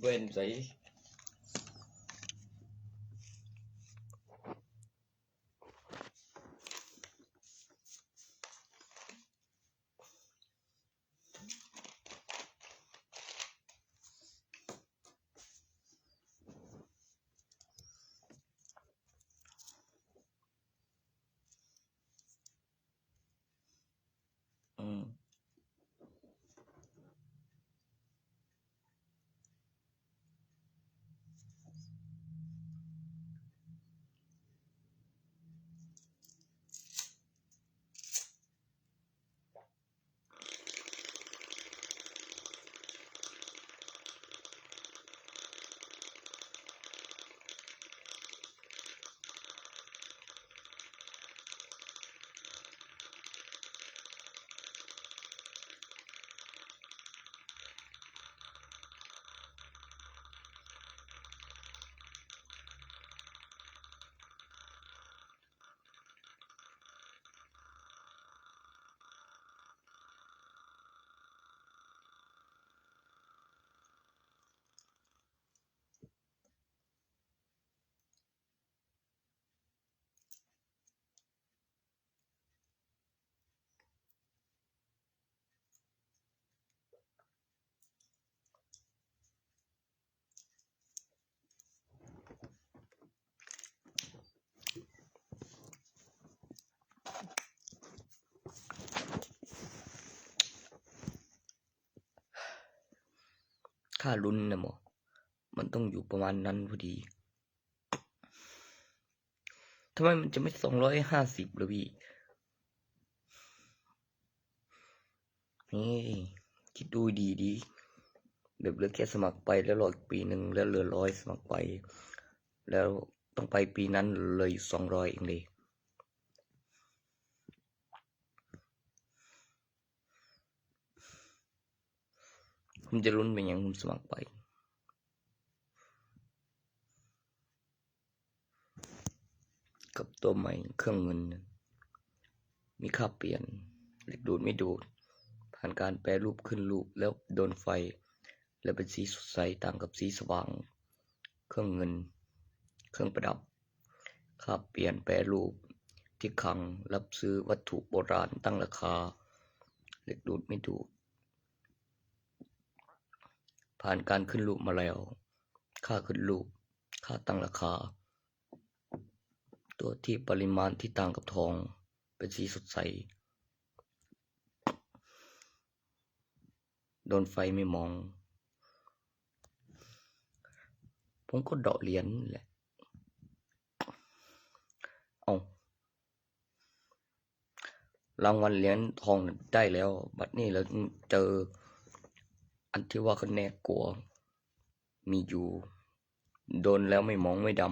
เว้นใส่ค่าลุ้นน่ะหมอมันต้องอยู่ประมาณนั้นพอดีทำไมมันจะไม่250ล่ะพี่นี่คิดดูดีๆแบบเหลือแค่สมัครไปแล้วรออีกปีนึงแล้วเหลือ100สมัครไปแล้วต้องไปปีนั้นเลย200เองเลยผมจะลุ้นเป็นหยังผมสมัครไปกับตัวใหม่เครื่องเงินมีค่าเปลี่ยนเหล็กดูดไม่ดูดผ่านการแปรรูปขึ้นรูปแล้วโดนไฟและเป็นสีสดใสต่างกับสีสว่างเครื่องเงินเครื่องประดับค่าเปลี่ยนแปรรูปที่คลังรับซื้อวัตถุโบราณตั้งราคาเหล็กดูดไม่ดูดผ่านการขึ้นรูปมาแล้วค่าขึ้นรูปค่าตั้งราคาตัวที่ปริมาณที่ต่างกับทองเป็นสีสดใสโดนไฟไม่มองผมก็เดาะเหรียญแหละรางวัลเหรียญทองได้แล้วบัดนี้แล้วเจออันที่ว่าคะแนนกลัวมีอยู่โดนแล้วไม่มองไม่ด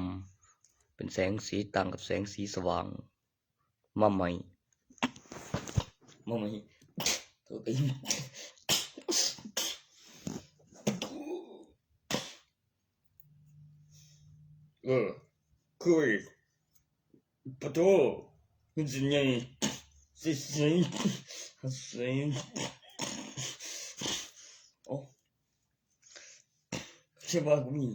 ำเป็นแสงสีต่างกับแสงสีสว่างมาใหม่ตัวเองคือปะโตมันสิไงสิโอ้ใช่ว่ากูมี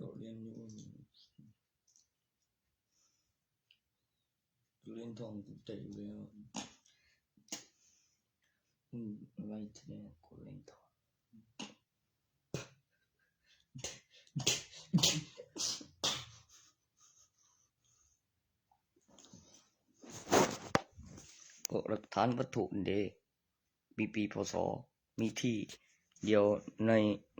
โดดเรียนอยู่เรียนทองใจอยู่แล้วอะไรจะแน่กูเรียนทองก็หลักฐานวัตถุเดปีพศมีที่เดียว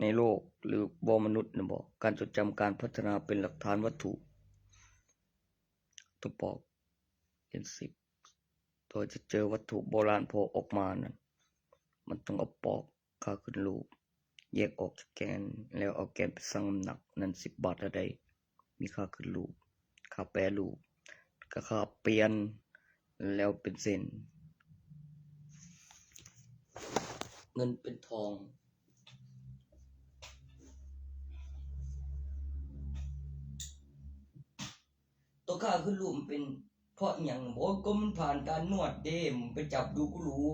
ในโลกหรือบ่มนุษย์นะบ่การจดจำการพัฒนาเป็นหลักฐานวัตถุ ต้องปอกเป็น10ตัวจะเจอวัตถุโบราณโผล่ออกมานั้นมันต้องเอาปอกค่าขึ้นรูปแยกออกจากแกนแล้วเอาแกนไปชั่งน้ำหนักนั้น10 บาทละได้มีค่าขึ้นรูปค่าแปรรูปก็ค่าเปลี่ยนแล้วเป็นเส้นเงินเป็นทองตัวค่าขึ้นรูปมันเป็นเพราะอย่างบอกก็มันผ่านการนวดเด้มไปจับดูก็รู้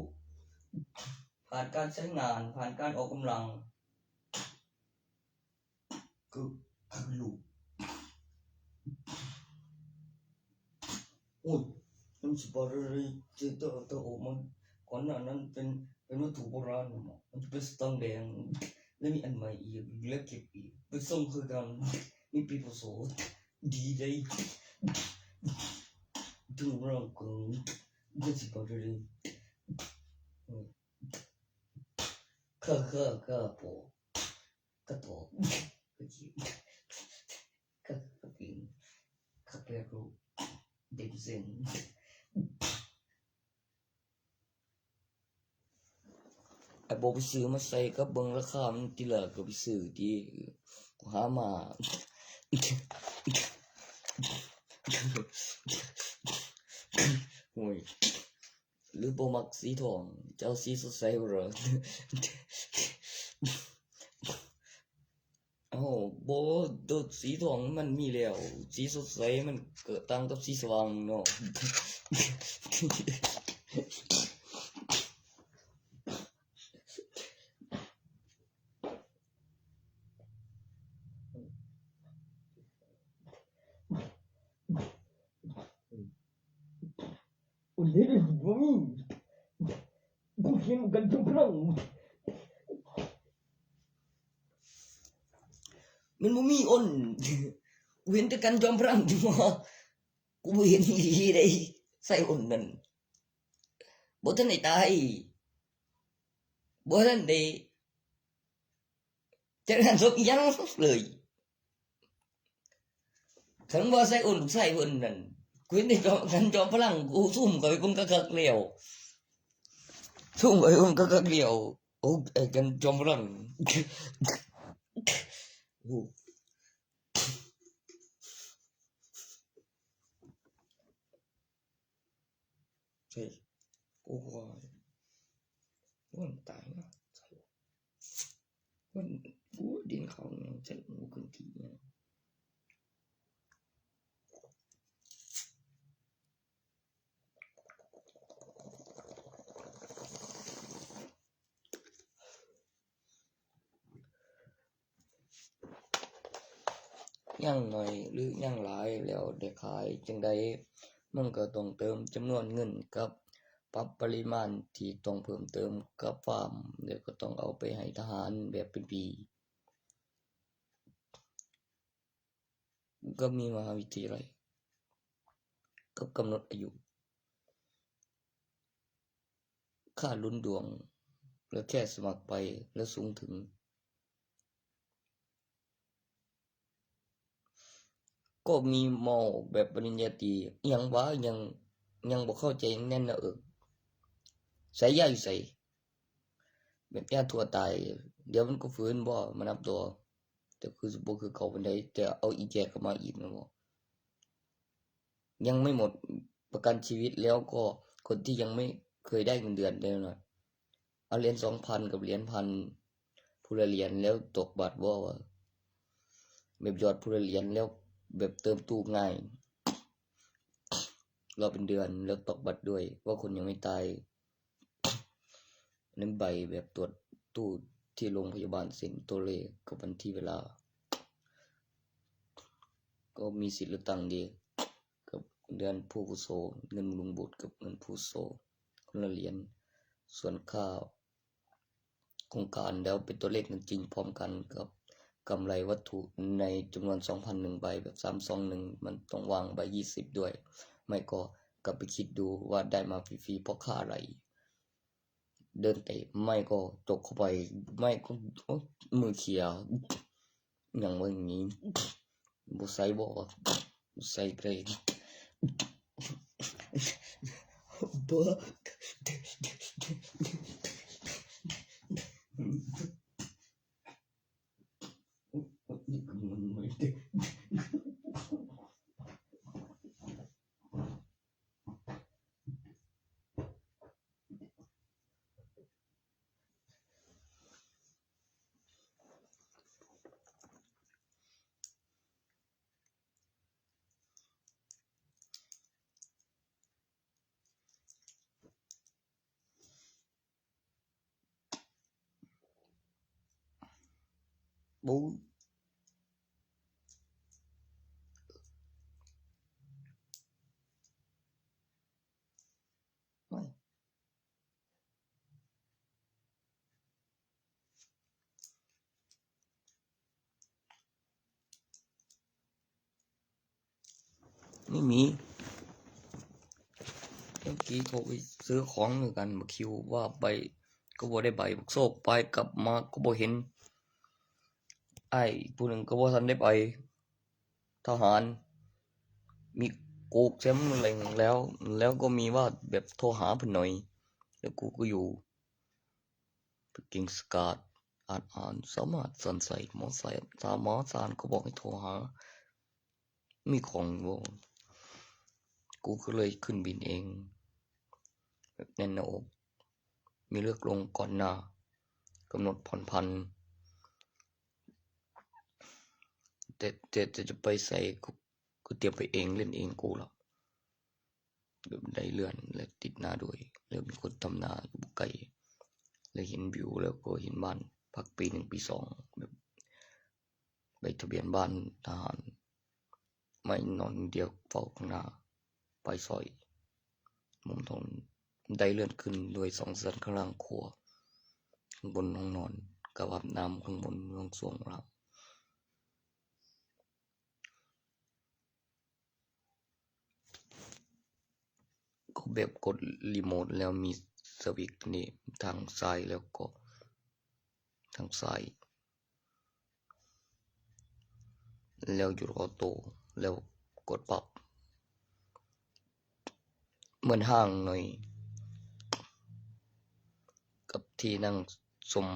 ผ่านการใช้งานผ่านการออกกำลังก็ขึ้นรูปโอ้ยมันสิบอะไรจะตัวออกมาก่อนหน้านั้นเป็นวัตถุโบราณมันจะเป็นสตังค์แดงแล้วมีอันใหม่อีกแล้วเก็บอีกไปส่งคือกันมีปีพศดีได้ถึงร่างกายก็สิบอะไรข้าพอข้าตอบข้าคิดข้าปิงข้าแปรรูปเด็กเซนไอ้บอกไปซื้อมาใส่ก็เบิ่งราคามันทีละก็ไปซื้อที่หามาโอ้ยหรือบ่มักสีทองเจ้าสีสดใสบ่เหรอเอ้าบ่ตัวสีทองมันมีแล้วสีสดใสมันเกิดต่างกับสีสว่างเนาะOlha bom, porqueกันจงพลังมันบ่มีอ้นเว้นแต่กันจอมพลังที่ว่ากูบ่เห็นอีหลีได้ใส่อ้นนั่นบ่ทันได้ตายบ่ทันได้จัดงานศพอีหยังเลยคันว่าใส่อ้นใส่เพิ่นนั่นกูเห็นแต่กันจอมพลังกูซุ่มเข้าไปเบิ่งคักๆแล้วซุ่มเข้าไปเบิ่งคักๆแล้วโอ้ไอ้กันจอมพลังโอ้ใช่โอ้ยมันตายนะมันโอ้ดินเขาเนี่ยใส่หมูขึ้นทีเนี่ยย่างหน่อยหรือยังหลายแล้วได้ขายจังใดมันก็ต้องเติมจำนวนเงินกับปรับปริมาณที่ต้องเพิ่มเติมกับฟาร์มแล้วก็ต้องเอาไปให้ทหารแบบเป็นปีก็มีมหาวิทยาลัยกับกำหนดอายุค่าลุ้นดวงแล้วแค่สมัครไปแล้วสูงถึงก็มีมอแบบปริญญาตรียังว่ายังบ่เข้าใจแน่นนะใส่ยาอยู่ใส่แบบยาทั่วตายเดี๋ยวมันก็ฟื้นบ่มานับตัวแต่คือบ่คือเก่าปานใดแต่เอาอีแจกเข้ามาอีกนะบ่ยังไม่หมดประกันชีวิตแล้วก็คนที่ยังไม่เคยได้เงินเดือนได้หน่อยเอาเหรียญ2,000กับเหรียญ1,000ผู้ละเหรียญแล้วตกบัตรบ่ว่าแบบยอดผู้ละเหรียญแล้วแบบเติมตู้ง่ายรอเป็นเดือนแล้วตกบัตรด้วยว่าคนยังไม่ตายนั้นใบแบบตรวจตู้ที่โรงพยาบาลเซ็นตัวเลขกับวันที่เวลาก็มีสิทธิ์เลือกตั้งดีกับเดือนผู้อาวุโสเงินบำรุงบุตรกับเงินผู้อาวุโสคนละเหรียญส่วนค่าโครงการแล้วเป็นตัวเลขจริงพร้อมกันกับกำไรวัตถุในจำนวน 2,001 ใบแบบ321มันต้องวางใบ20ด้วยไม่ก็กลับไปคิดดูว่าได้มาฟรีๆเพราะค่าอะไรเดินเตะไม่ก็จกเข้าไปไม่ก็มือเขียวอย่างว่าอย่างนี้บ่ใส่บ่ใส่เพลง บ่ไม่มีเมื่อกี้เขาไปซื้อของด้วยกันบักคิวว่าไปก็บ่ได้ใบบักโซกไปกลับมาก็บ่เห็นอ้ายผู้นึงก็บ่ทันได้ไปทหารมีกูแซมอะไรแล้วก็มีว่าแบบโทรหาเพิ่นหน่อยแล้วกูก็อยู่กิ่งสกาดอ่านสามารถสันใส่หมอใส่หมอสารก็บอกให้โทรหามีของบ่กูก็เลยขึ้นบินเองแบบแน่นหน้าอกมีเลือกลงก่อนหน้ากำหนดผ่อนพันแต่จะไปใส่กูเตรียมไปเองเล่นเองกูล่ะแบบได้เลื่อนและติดหน้าด้วยแล้วมีคนทำนาอยู่ไกลเลยเห็นวิวแล้วก็เห็นบ้านพักปี1ปี2แบบใบทะเบียนบ้านทหารไม่นอนเดียวเฝ้าข้างหน้าไปซอยมุมถนนได้เลื่อนขึ้นด้วย2ชั้นข้างล่างครัวข้างบนห้องนอนกับอาบน้ำข้างบนห้องส้วมล่างก็แบบกดรีโมทแล้วมีสวิตช์นี่ทางซ้ายแล้วก็ทางซ้ายแล้วหยุดออโต้แล้วกดปรับเหมือนห้างหน่อยกับที่นั่งชม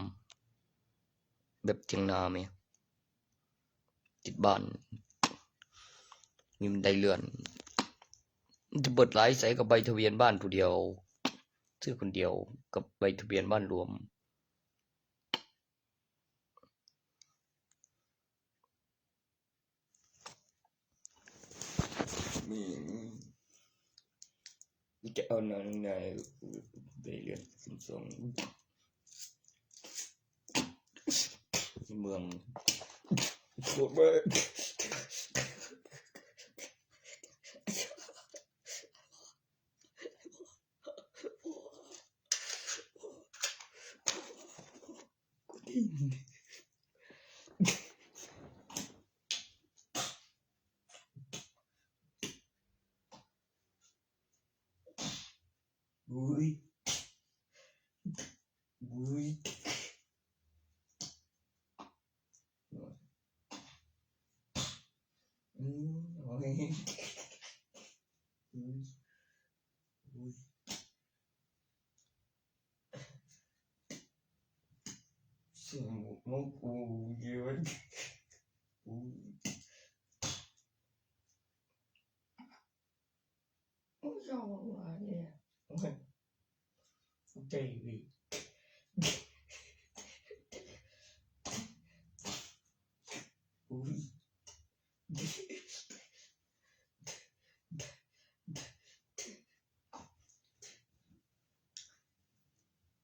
แบบเถียงนาแม่ติดบ้านมีบันไดเลื่อนจะเบิดหลายใส่กับใบทะเบียนบ้านผู้เดียวซื้อคนเดียวกับใบทะเบียนบ้านรวมนี่จะเอาหนังไหนได้เรียนขึ้นส่งเมืองโคตรบ้าอุ้ยโอ้ยเสียงมองกูเยอะชอบว่าเนี่ยใจวิอุ้ย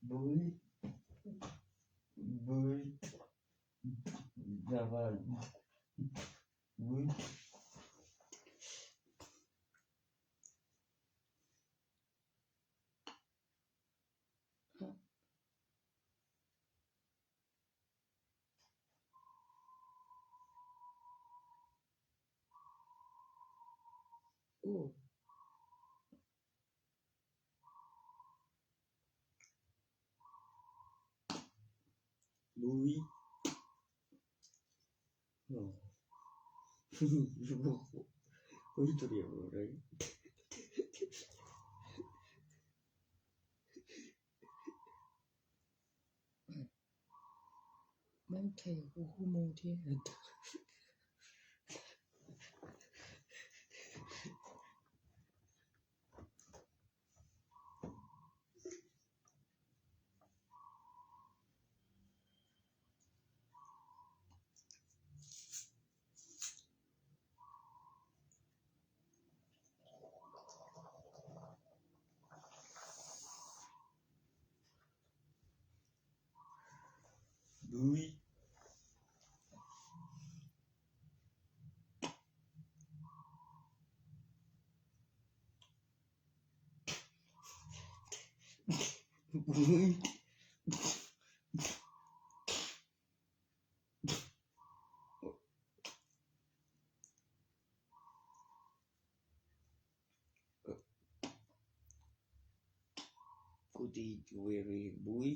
บุยอย่าว่าบุยโอ้บุยโอ้โหตัวเดียวเลย มันไทยกูฮู้โมที่บุยบุยกูดีอยู่เวรีบุย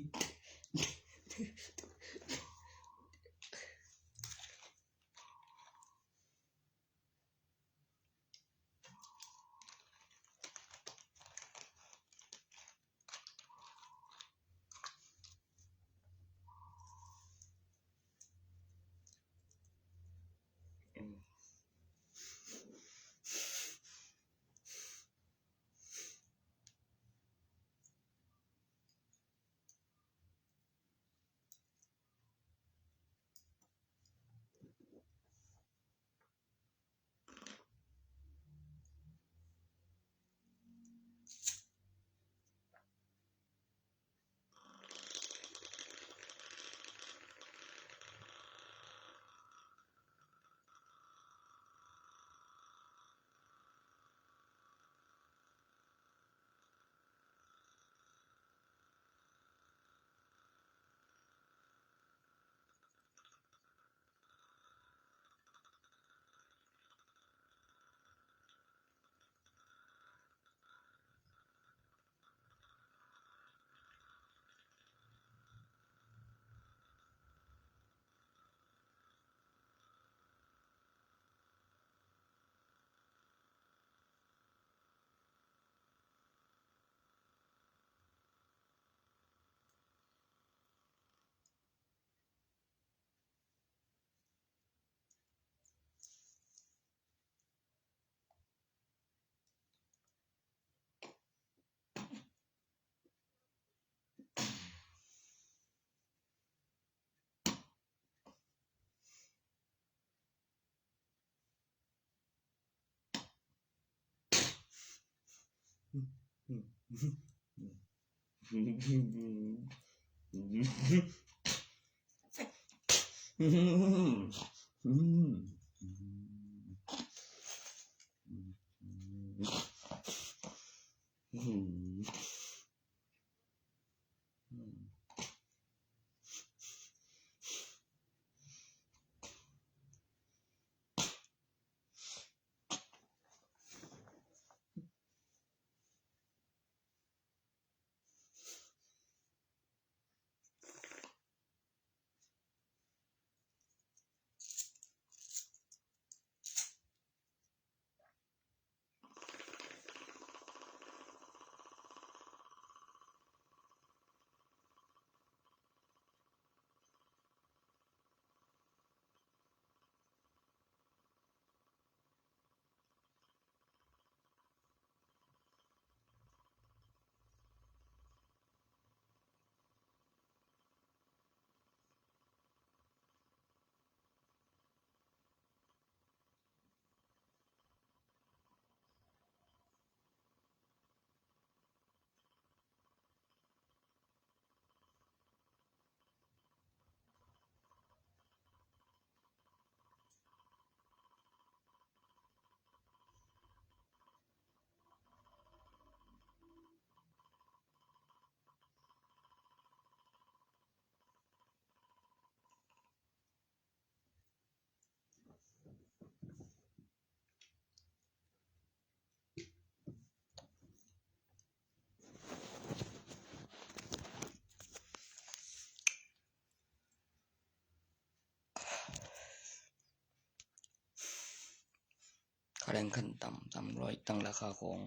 ค่าแรงขั้นต่ำ300ตั้งราคาของ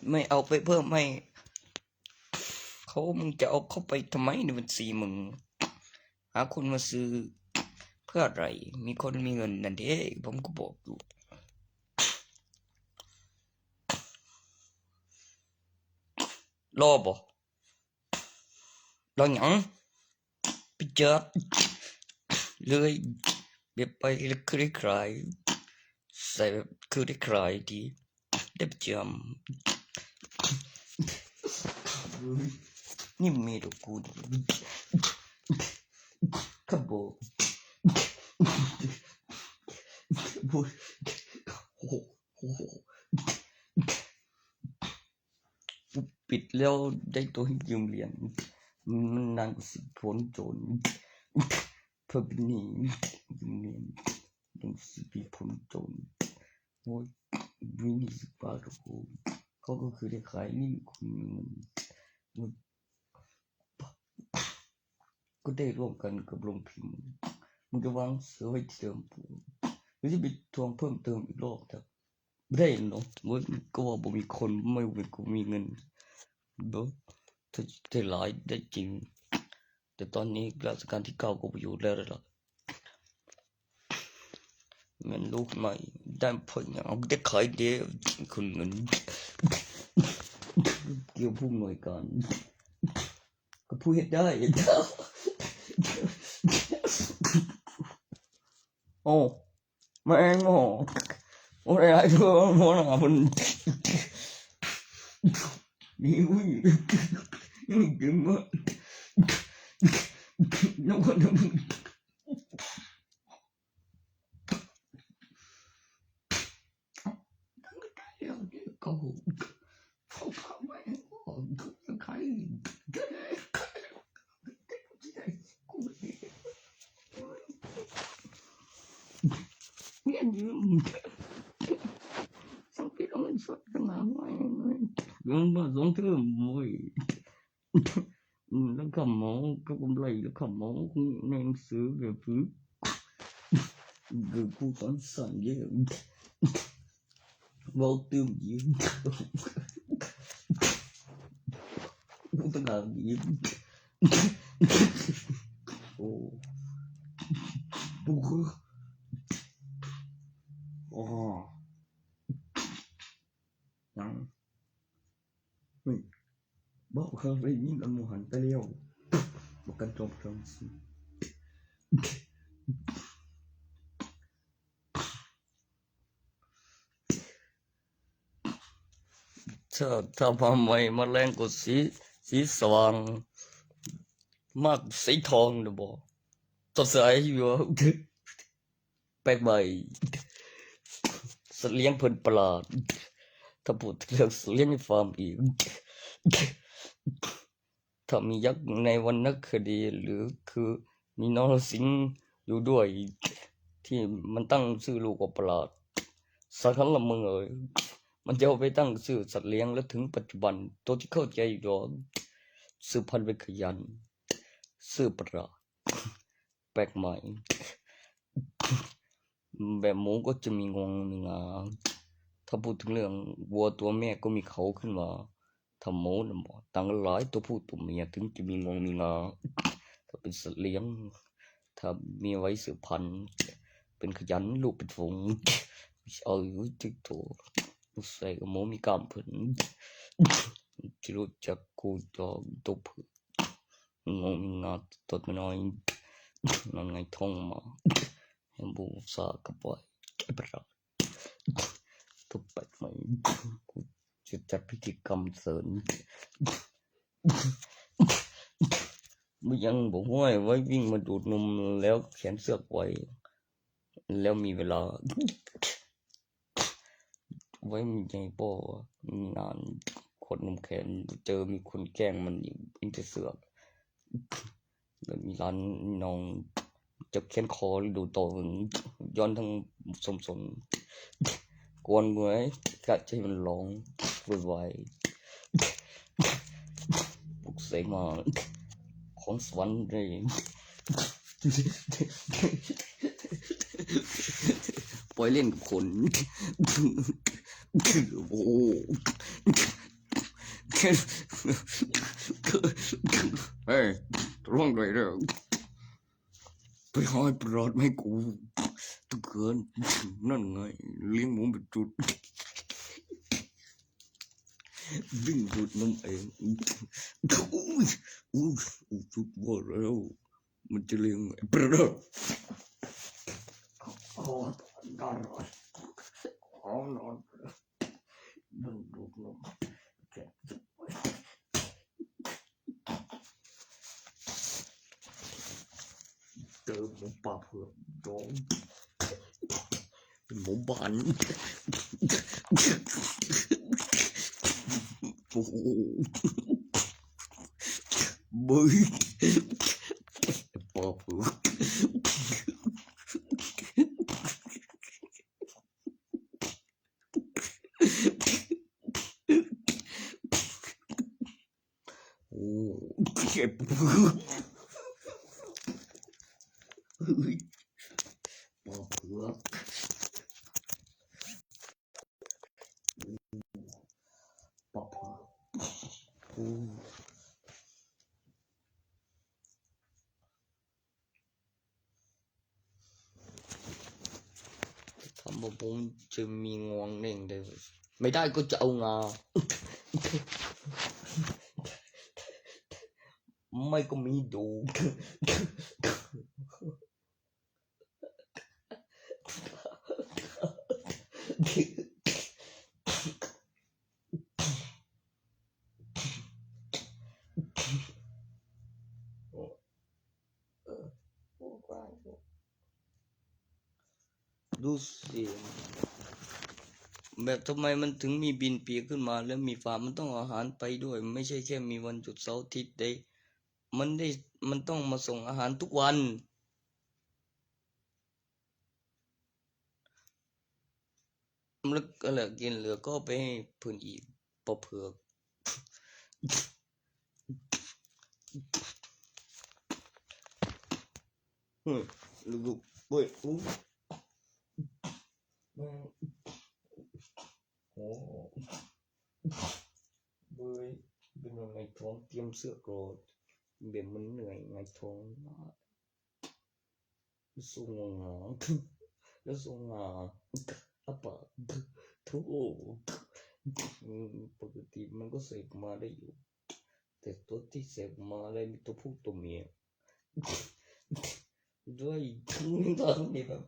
ไม่เอาไปเพิ่มให้เขามึงจะเอาเข้าไปทำไมนี่มัน4,000 หาคนมาซื้อเพื่ออะไรมีคนมีเงินนั่นเด้ผมก็บอกอยู่รอบ่รอหยังไปเจอเลยแบบไปแล้วคือได้คลายใส่แบบคือได้คลายดีได้ประจำนี่เมียตัวกูดิขบบอกพูดโอ้โหปิดแล้วได้ตัวให้ยืมเหรียญมันนานกว่า10 พ้นโจรเพื่อเป็นหนี้ยืมเหรียญยัง10 ปีพ้นโจรโอ้ยมี20 บาทโอ้โหเขาก็คือได้ขายนี่คุณมันก็ได้ร่วมกันกับโรงพิมพ์มันจะวางเสือไว้ที่เดิมปูหรือจะไปทวงเพิ่มเติมอีกรอบแต่ไม่ได้เนาะมันก็ว่าบ่มีคนไม่เป็นกูมีเงินเบ้อถ้าได้หลายได้จริงแต่ตอนนี้รัชกาลที่ 9ก็ไปอยู่แล้วล่ะเงินลูกใหม่ได้ผลอย่างได้ขายเดียวคุณเงินเกี่ยวผู้หน่วยการก็พูดให้ได้โอ้แม่งโอ้อะไรเพื่อนหัวหน้ามันนี่วิ่งนี่เก่งมากน้องคนนั้นเขาเขาพาไปก็ใครก็ได้กูเนี่ยยืมสังเกตเอาเงินสดขึ้นมาไว้เงินมาสองเทอมโว้ยแล้วคำหมอก็กำไรแล้วคำหมอในหนังสือแบบฟื้นคือกูตอนสั่นเยอะvào tiêu diệt không phải làm gì ồ ồ nặng bao khơi với những anh mô hình tay leo một cánh trong trongถ้ามาใหม่มาแรงกว่าสีสว่างมากสีทองนะบอกสดใสอยู่แปลกใหม่สัตว์เลี้ยงเพิ่นประหลาดถ้าพูดเรื่องสัตว์เลี้ยงในฟาร์มอีกถ้ามียักษ์ในวรรณคดีหรือคือมีนรสิงห์อยู่ด้วยที่มันตั้งชื่อลูกว่าประหลาดสักครั้งละมึงเอ้ยมันจะเอาไปตั้งชื่อสัตว์เลี้ยงแล้วถึงปัจจุบันตัวที่เข้าใจอยู่สืบพันธุ์ไปขยันสืบประหลาดแปลกใหม่แบบหมูก็จะมีงวงมีงาถ้าพูดถึงเรื่องวัวตัวแม่ก็มีเขาขึ้นมาถ้าหมูนะบอกต่างหลายตัวผู้ตัวเมียถึงจะมีงวงมีงาถ้าเป็นสัตว์เลี้ยงถ้ามีไว้สืบพันธุ์เป็นขยันลูกเป็นฝูงเอาอยู่ที่ตัวลูกใส่กับหมูมีกล้ามผุนจะรู้จักกูจอตัวผุนงงมีงาตัวน้อยนั่นไงท่องมาเห็นบูซากับไว้ประหลาดทุบไปไหมกูจะจัดพิธีกรรมเสริญไม่ยังบอกว่าไว้วิ่งมาดูดนมแล้วแขนเสือกไว้แล้วมีเวลาไว้มีใจป่อนานขดนมแขนเจอมีคนแกล้งมันอินเตอร์เสือกแล้วมีร้านน้องจับแขนคอดูต่อย้อนทั้งสมกวนไว้กะใจมันร้องไวๆปลุกเสกมาของสวรรค์เลยปล่อยเล่นกับคนโอ้เฮ้ยร้องเลยเด้อ ไปหาปลอดไม่กูตะเกินนั่นไงเลี้ยงหมูเป็นจุดวิ่งจุดน้ำเองอุ้ยจุดว่าแล้วมันจะเลี้ยงไอ้ปลอดนอนนอนดึงดูดนมแกะเจอหมูป่าเผือกร้องเป็นหมูบานโอ้โหเบยป่าเผือกโอ้เจ็บเผือกป่าเผือกป่าเผือกโอ้ทำแบบผมจะมีงวงเน่งได้ไม่ได้ก็จะเอางาไม่ก็มีดูดูสิแบบทำไมมันถึงมีบินเปียขึ้นมาแล้วมีฟาร์มมันต้องเอาอาหารไปด้วยไม่ใช่แค่มีวันหยุดเสาร์อาทิตย์มันต้องมาส่งอาหารทุกวันแล้วก็เหลือกินเหลือก็ไปให้เพื่อนอีกปอเผือกลูกเว้ยโอ้โหเว้ยเป็นยังไงท้องเตรียมเสื้อโกรธเบี่ยมันเหนื่อยไงท้องสูงงาแล้วสูงงาอะปะทุกปกติมันก็เสกมาได้อยู่แต่ตัวที่เสกมาอะไรมีตัวผู้ตัวเมียด้วยตอนนี้แบบ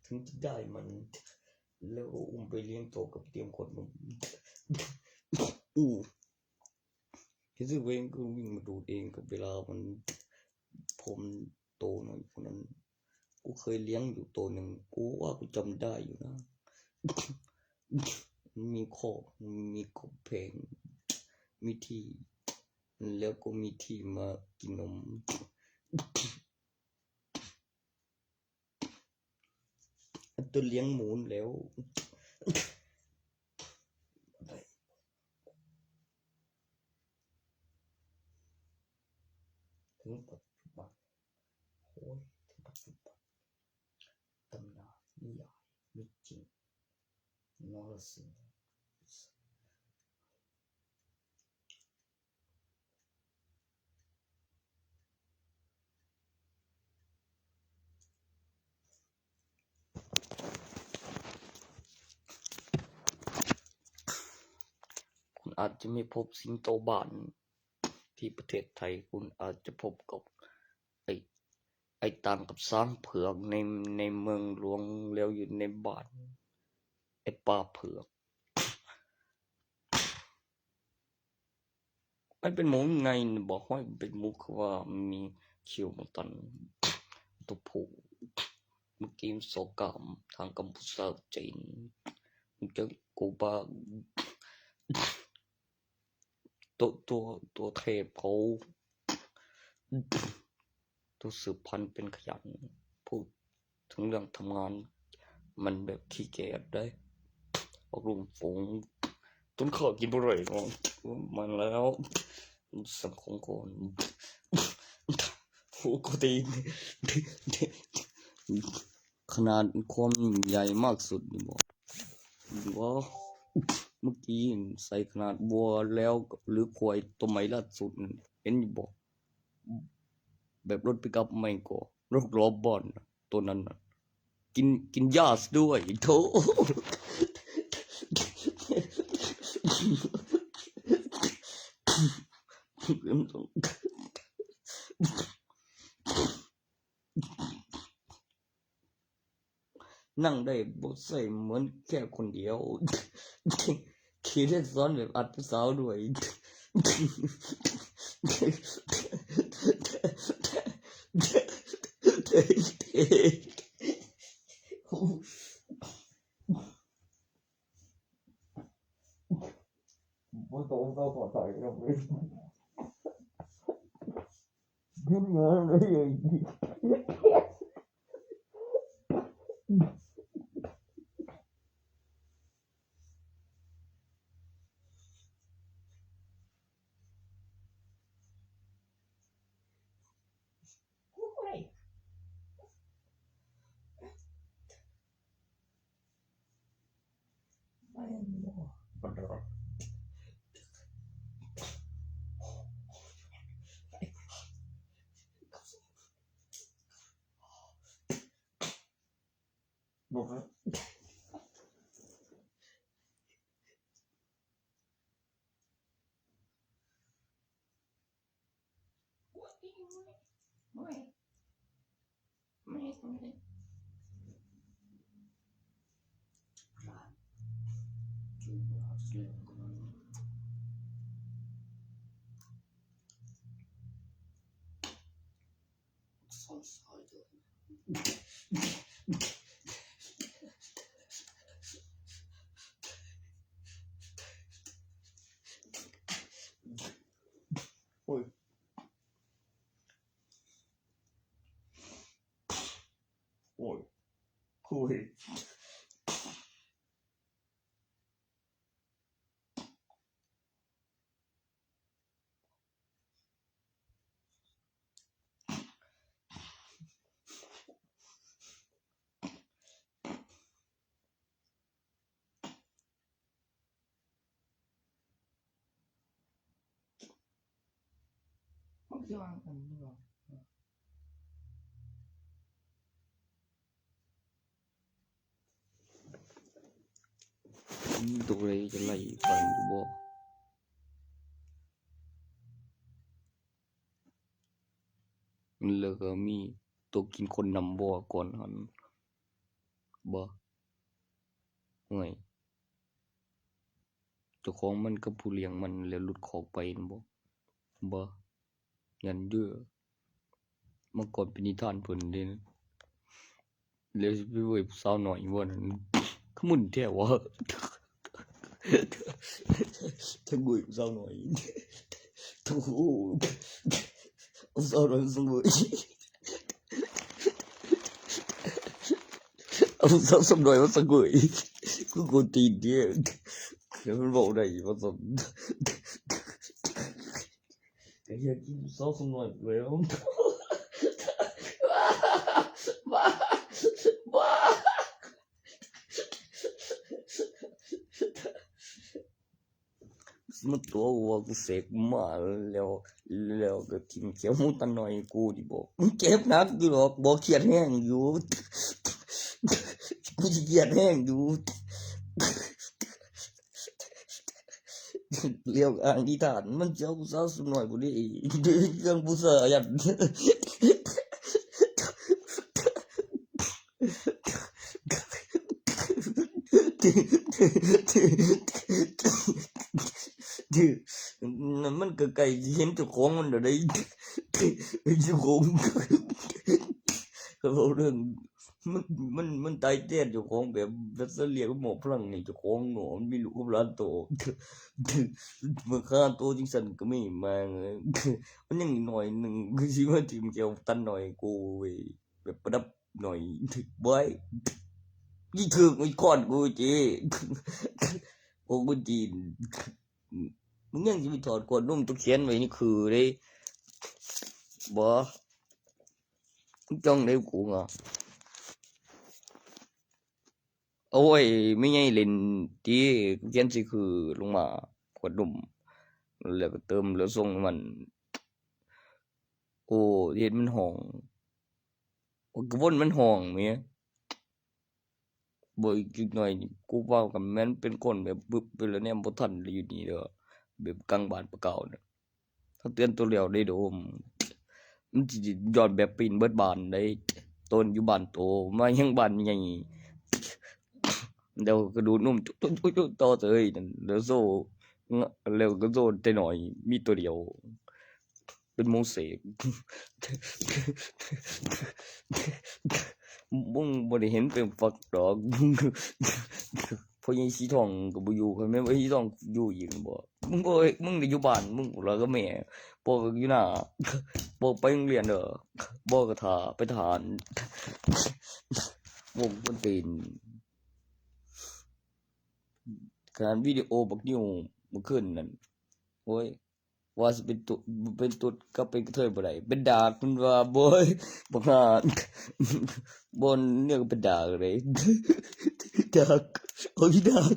ถึงจะได้มันแล้วอุ้มไปเลี้ยงโตกับเตรียมขนนมที่ซื้อเองก็วิ่งมาดูเองกับเวลามันผมโตหน่อยพวกนั้นกูเคยเลี้ยงอยู่ตัวหนึ่งกูว่ากูจำได้อยู่นะมีคอกมีกบเพงมีที่แล้วก็มีที่มากินนมตัวเลี้ยงหมูแล้วถึงปัจจุบันโอ้ยถึงปัจจุบันตำนานนิยายมีจริงนรสิงห์คุณอาจจะไม่พบสิงโตบ้านที่ประเทศไทยคุณอาจจะพบกับไอ้ต่างกับช้างเผือกในเมืองหลวงแล้วอยู่ในบ้านไอ้ป่าเผือกมันเป็นหมูไงบอกว่าเป็นหมูคือว่ามีเขียวมันตันตัวผู้เมื่อกี้สงครามทางกัมพูชาจีนมันจะกูบาตัวเทพเขาตัวสืบพันธุ์เป็นขยันพูดถึงเรื่องทำงานมันแบบขี้เกียจได้ออกลุมฝูงต้นข้าวกินบ่อยเนาะมันแล้วสังคมก่อนโอ้โหตีขนาดความใหญ่มากสุดนี่บอกว่าเมื่อกี้ใส่ขนาดบัวแล้วหรือควายตัวใหม่ล่าสุด เห็นอยู่บ่แบบรถปิกอัพไม่ก็รถรอบบอนตัวนั้นน่ะกินยาซะด้วยโธ่ นั่งได้บ่ใส่เหมือนแค่คนเดียว ขี่ได้ซ้อนแบบอัดผู้สาวด้วย บ่ต้องเข้าขอถ่ายครับเว้ยขึ้นมาเลยบอกว่าโอ้ยโอ้ยคุยมันสิวางกันนี่บ่ตัวเลยจะไล่ฟันอยู่บ่แล้วก็มีตัวกินคนนำบ่ก่อนหันบ่ห่วยเจ้าของมันกับผู้เลี้ยงมันแล้วหลุดคอกไปนั่นบ่ยันเด้อเมื่อก่อนเป็นนิทานเพิ่นเด้นะแล้วสิไปเว้ยผู้สาวน้อยบ่นั่นขมึนแท้วะ ทั้งเว้ยผู้สาวน้อยทั้งโอ้ผู้สาวน้อยทั้งเว้ยเอาผู้สาวสำน้อยมาสังเว้ยกูกวนตีนเด้อแล้วมันบอกได้ว่าสมแต่อยากกินผู้สาวสำน้อยแล้วมันตัวว่ากูเสกมาแล้วก็ทิ่มเขียวมูตะหน่อยกูดิบอกมึงเจ็บนักอยู่หรอกบอกเครียดแห้งอยู่กูสิเครียดแห้งอยู่เรียวอ่างนิทานมันเจ้าผู้สาวสำน้อยกูดิเรื่องผู้สาวยันมันก็ไกลเห็นเจ้าของมันได้เจ้าของก็บอกเรื่องมันตายแท้เจ้าของแบบเรียกหมอพลังนี่เจ้าของหนอมันมีลูกกับหลานโตเมื่อค่าโตจังซั่นก็มีมามันยังน้อยนึงคือสิมาทิ่มเกี่ยวตันหน่อยกูเว้ยแบบประดับหน่อยบ่อยยี่ถึกไอ้คอนกูจิโอ้กูจีนมึงยังสิไปถอดกวนนุ่มตัวเขียนไว้นี่คือเด้บ่มึงจ้องได้กูงะโอ้ยไม่ใหญ่เล่นติเขียนสิคือลงมากวนนุ่มแล้วก็เติมแล้วส่งมัน โอ้เฮ็ดมันห้องก็วนมันห้องแหมบ่อีกหน่อยนี่กูเว้ากับแม่นเป็นคนแบบบึบไปแล้วแนมบ่ทันอยู่นี่เด้อแบบกลางบ้านปะเก่าน่ะเขาเตือนตัวแล้วได้โดมมันสิย้อนแบบปีนเบิดบ้านได้ต้นอยู่บ้านโตมายังบ้านใหญ่เดี๋ยวก็ดูนุ่มต่อเตยนั่นแล้วโซแล้วก็โซแต่น้อยมีตัวเดียวเป็นโมเสกมึงบ่ได้เห็นเป็นฟักดอกพอใหญ่สีทองก็บ่อยู่คันแม่นว่าสีทองอยู่อีกบ่มึงได้อยู่บ้านมึงแล้วก็แม่บ่อยู่หน้าบ่ไปโรงเรียนเด้อบ่ก็ท่าไปทหารบ่มันเป็นการวิดีโอบักนิ้วเมื่อคืนนั่นโอ้ยว่าสิเป็นตุ๊ดก็เป็นกระเทยบ่ได้เป็นดากมันว่าบ่บ่หาบ่เนี่ยก็เป็นดากเลยดากโอ้ยดาก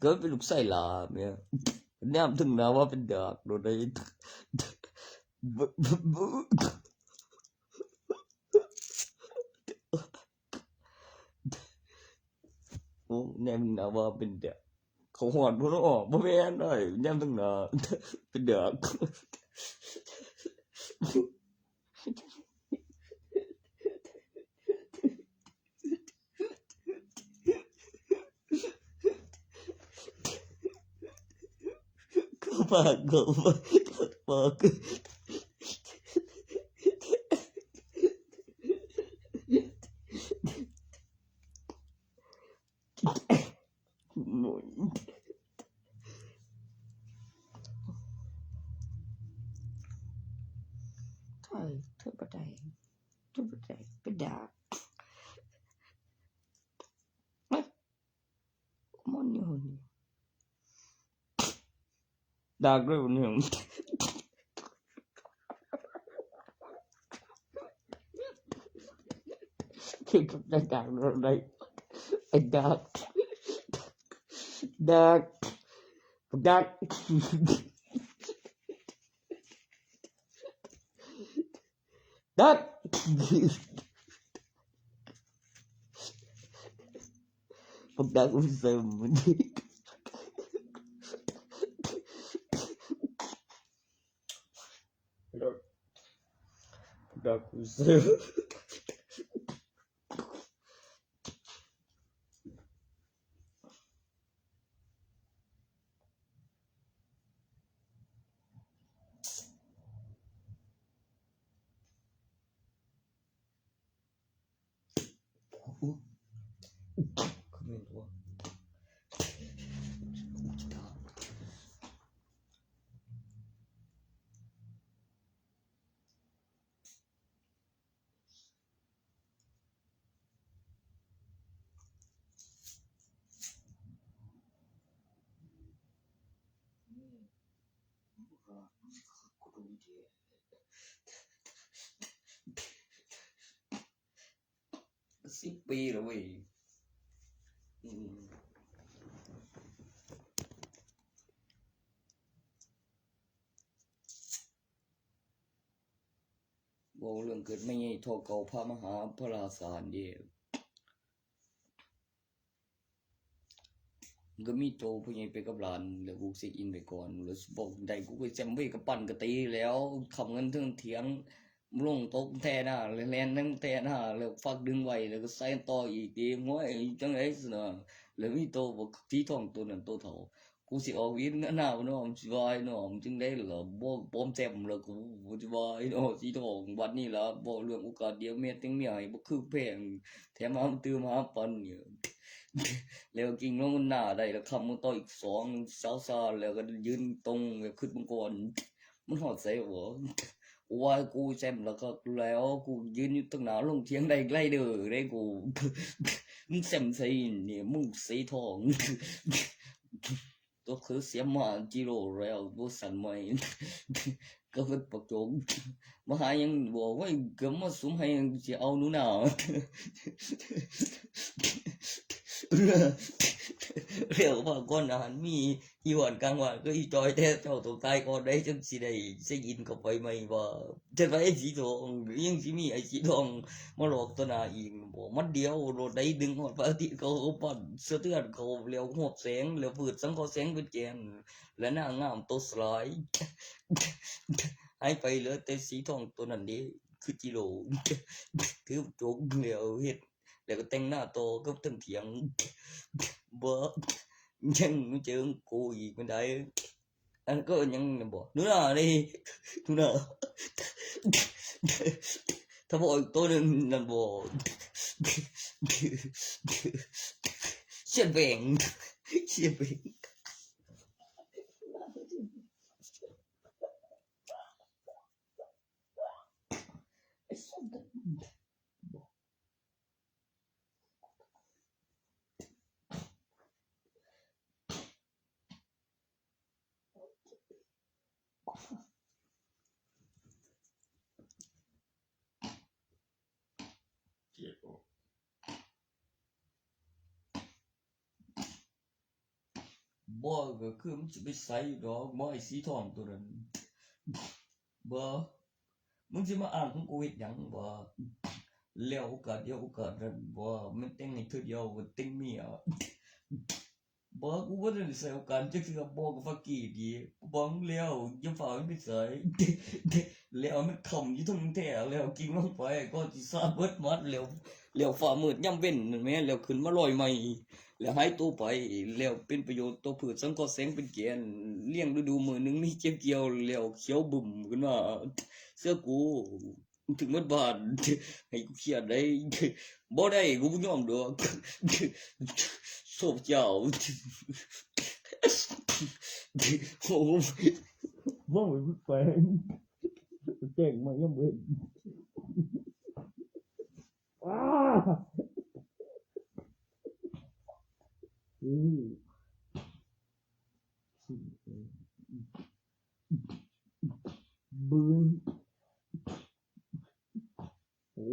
ก็เป็นลูกไส้หลาแม่แนมถึงนะว่าเป็นดากโดนได้โอ้แนมนะว่าเป็นดากเขาฮอดบ่เนาะบ่แม่นได้แนมถึงนะเป็นดากปากก็ปากหน่อยเธอบ่ได้เป็นดากมันอยู่นี่ ดากด้วยบ่เนี่ยคือกับดากได้ไอ้ดากดากดากผมดากอุ้มเสริมมันดากอุ้มเสริมคอมเมนต์ว่า10 ปีแล้วเว้ยเว้าเรื่องเกิดไม่ใหญ่เท่าเก่าพระมหาพราสารเด้ก็มีโตผู้ใหญ่ไปกับหลานแล้วกูเช็คอินไปก่อนแล้วบอกได้กูก็แซมเว้กับปั่นก็ตีแล้วทำเงินถึงเถียงลงตกแท้หน้าแล่นทั้งแท้หน้าแล้วฟักดึงไว้แล้วก็ใส่ต่ออีกดีโอ้ยจังได๋ซะแล้วมีโตบอกที่ท้องตัวนั้นโตเฒ่ากูสิออกวินหน้าบ่น้อมสิว่าไอ้น้อมจึงได้ล่ะบ่ปอมแซมแล้วกูสิว่าไอ้น้อสีทองบัดนี้ล่ะบ่เรื่องโอกาสเดียวเมียถึงเมียให้บ่คือแพงแถมมาตื้อมาปันเนี่ยแล้วกิ่งลงหน้าได้แล้วคำมึงต่ออีก2ซาๆแล้วก็ยืนตรงแบบขึ้นมังกรมันฮอดไสบ่ว่ากูแซมแล้วก็แล้วกูยืนอยู่ตรงหน้าลงเถียงได้ไกลเด้อได้กูมึงแซมใส่นี่มึงสีทองตัวคือเสียมาจิโร่แล้วบ่สั่นใหม่ก็เป็นปกจงมาหายังบอกว่าก็มาสุมให้สิเอาหนูนา เรียกว่าก่อนอาหารมีอีหวานกลางวันก็อีจอยแท้เจ้าตัวตายก่อนได้จังสิได้สิยินเข้าไปไหมว่าจะไปไอ้สีทองยังสิมีไอ้สีทองมาหลอกตัวหนาอีกบ่มันเดียวโดดได้ดึงหอดพระอาทิตย์เขาปั่นเสื้อเตือนเขาเลี้ยวหวบแสงเลี้ยวพืชสังเขาแสงเป็นแกนและหน้างามตัวสลายให้ไปเหลือแต่สีทองตัวนั้นเด้คือจิโร่ถือโจกเลี้ยวเฮ็ดแล้วก็แต่งหน้าโตก็ตึงเถียงบ่ยังเจอกูอีกไม่ได้อันก็ยังบ่นู่นน่ะนี่นู่นน่ะถ้าบอกอีกตัวหนึ่งนั่นบ่เสียแบ่งเสียแบ่ง ไอ้ส้มกันบ่ก็คือมันจะไปใส่ดอกบ่ไอ้สีทองตัวนั้นบ่มึงสิมาอ่านของกูเฮ็ดหยังบ่แล้วโอกาสเดียวโอกาสนั้นบ่มันแต่งให้เธอเดียวก็แต่งเมียบ่กูบ่ได้ใส่โอกาสจักเทื่อบ่ก็ฟักกี้ดีบ่มึงแล้วอย่าฝ่ามันไปใส่แล้วมันคำอยู่ทั้งแท้แล้วกินลงไปก็สิซาเบิดหมดแล้วฟ้ามืดยามเว้นนั่นแหมแล้วขึ้นมาลอยใหม่ แล้วหายตัวไปแล้วเป็นประโยชน์ต่อพืชสังเคราะห์แสงเป็นแกนเลี้ยงฤดูมื้อหนึงมีเก็บเกี่ยวแล้วเขียวบึ้มขึ้นมาเสื้อกูถึงหมดบ้านให้กูเครียดได้บ่ได้กูบ่ยอมดอกโศกเจ้าโอ้บ่ไปแจ้งมายังบ่เห็นอ้าบึ้งโอ้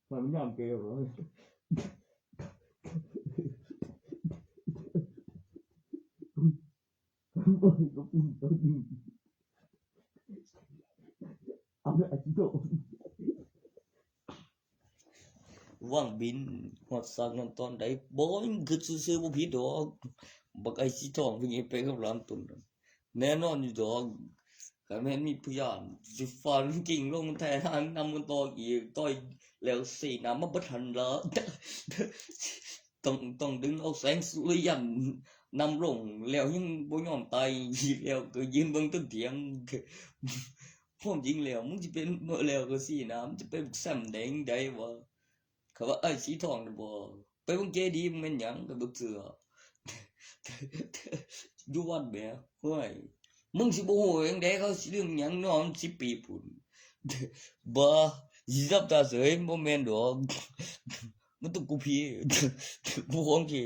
มันยอมเกลียวเลยบ่ก็ปิ้งตัวนี้เอาไปอาทิตย์โตว่างบินฮอดสร้างนั้นตอนใดบ่ยังคือซื่อๆบ่ผิดดอกบักไอ้สีทองเพิ่งเฮ็ดไปกับหลานตุนนั่นแน่นอนอยู่ดอกคันแม่นมีพยานสิฟ้าจริงลงแท้ทางนำกันต่ออีกต่อยแล้วสิน้ำมาบ่ทันละต้องดึงเอาแสงสุริยันนำลงแล้วยังบ่ยอมตายอีกแล้วก็ยืนเบิ่งต้นเถียงความจริงแล้วมึงสิเป็นบ่แล้วก็สิน้ำจะเป็นแซมแดงได้วะ เขาว่าไอ้สีทองน่ะบ่ไปเบิ่งเจดีย์มันแม่นหยังก็บ่เชื่ออยู่วัดแหมเฮ้ยมึงสิบ่ฮู้จั่งใดเขาสิเรื่องหยังเนาะมัน10 ปีพู้นบ่สิจับตาเสยบ่แม่นดอกมันต้องกูพี่กูของแท้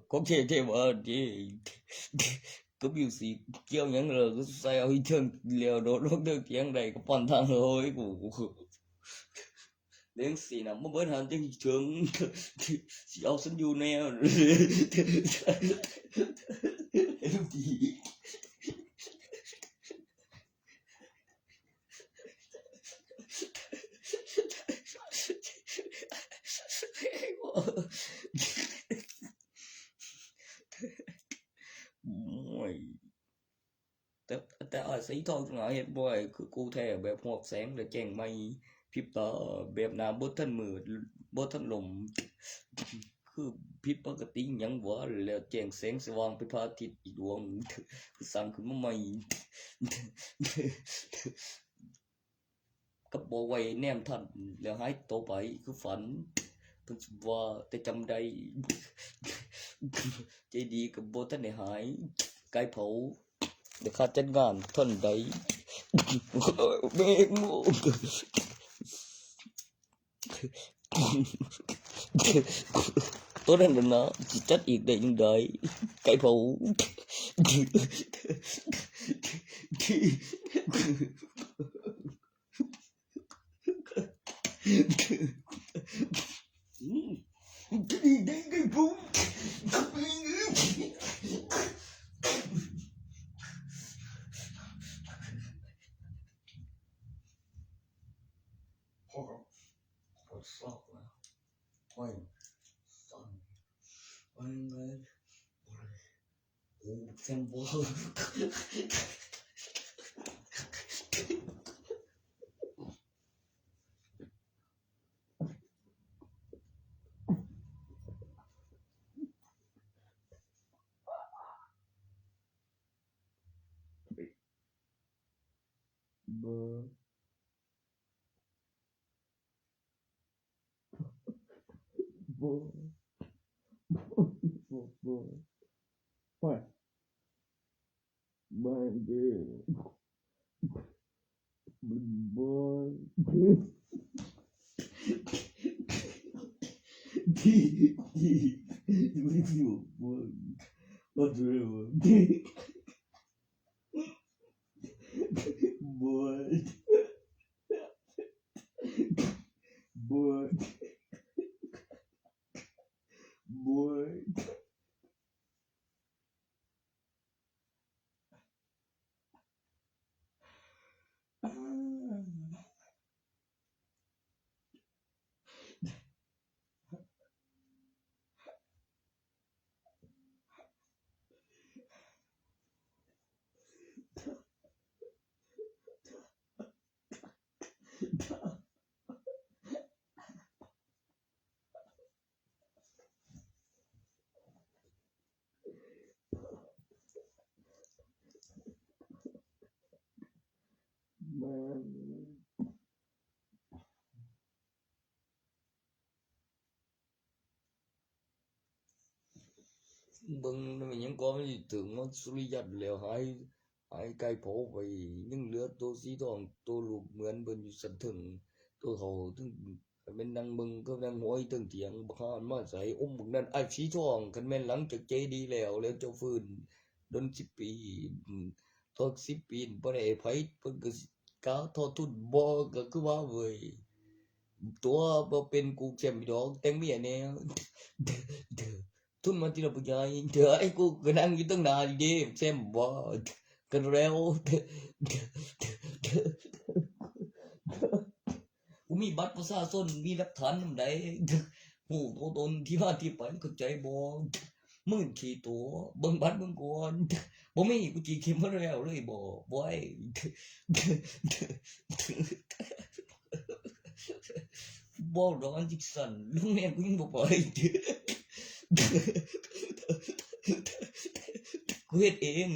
ของแท้ๆว่าเด้ก็มีสิเกี่ยวหยังล่ะก็ใส่เอาอีเทิงแล้วโดดลงเทิงเถียงได้ก็ปั่นทางเลยกูเลี้ยงสิน่ะบ่เบิดหันจังสิถึงสิเอาฉันอยู่แนวไอ้ลูกดีโอ้ยแต่อาสีทองจังหวะเฮ็ดบ่ได้คือกูแท้แบบฮอกแสงแล้วแจ้งไมพริบตาแบบหน้าบ่ทันมืดบ่ทันลมคือผิดปกติหยังวะแล้วแจ้งแสงสว่างเป็นพระอาทิตย์อีกดวงคือสร้างขึ้นมาใหม่ก็บ่ไว้แนมทันแล้วหายตัวไปคือฝันเพิ่นสิว่าแต่จำได้ใจดีก็บ่ทันได้หายไก่เผา เดี๋ยวข้าจัดงานท่อนใดแม่งโง่ตัวนั้นน่ะนะสิจัดอีกได้จังไดไก่เผาได้ไก่เผาพ่อปวดศอกแล้วพ่อยสั่นวันไงโอ้เสียงบ่เบอร์โบพ่อยมันเด้มันบ่ไม่อยู่บ่บ่เด้อบ่มันเบิ่งมันยังก็มันสิถึงมันสุริยัตแล้วหายไก่เผาไปยังเหลือตัวสีทองตัวลูกเหมือนเบิ่นอยู่สันถึงตัวเขาถึงคันแม่นนั่งเบิ่งก็นั่งห้อยถึงเถียงบักฮานมาใส่อมบักนั้นไอ้สีทองคันแม่นหลังจากเจดีแล้วเจ้าฟื้นดน10 ปีทอก10 ปีบ่ได้ไผเพิ่นก็สิกาทอทุนบ่ก็คือว่าเว้ยตัวบ่เป็นกูแชมป์ดอกแต่งเมียแนวทุนมาทีละผู้ใหญ่ไอ้กูก็นั่งอยู่ตั้งนานเด้แชมป์บ่กันแล้วกูมีบัตรประชาชนมีหลักฐานนำใดผู้ตัวตนที่มาที่ไปเข้าใจบ่มึงขี้ตัวเบิ่งบัตรมึงก่อนบ่มีกูสิเข็มมาแล้วเลยบ่ไอ้บ่ดอกอันจิกสันลุงแม่กูยังบ่ไปกูเฮ็ดเอง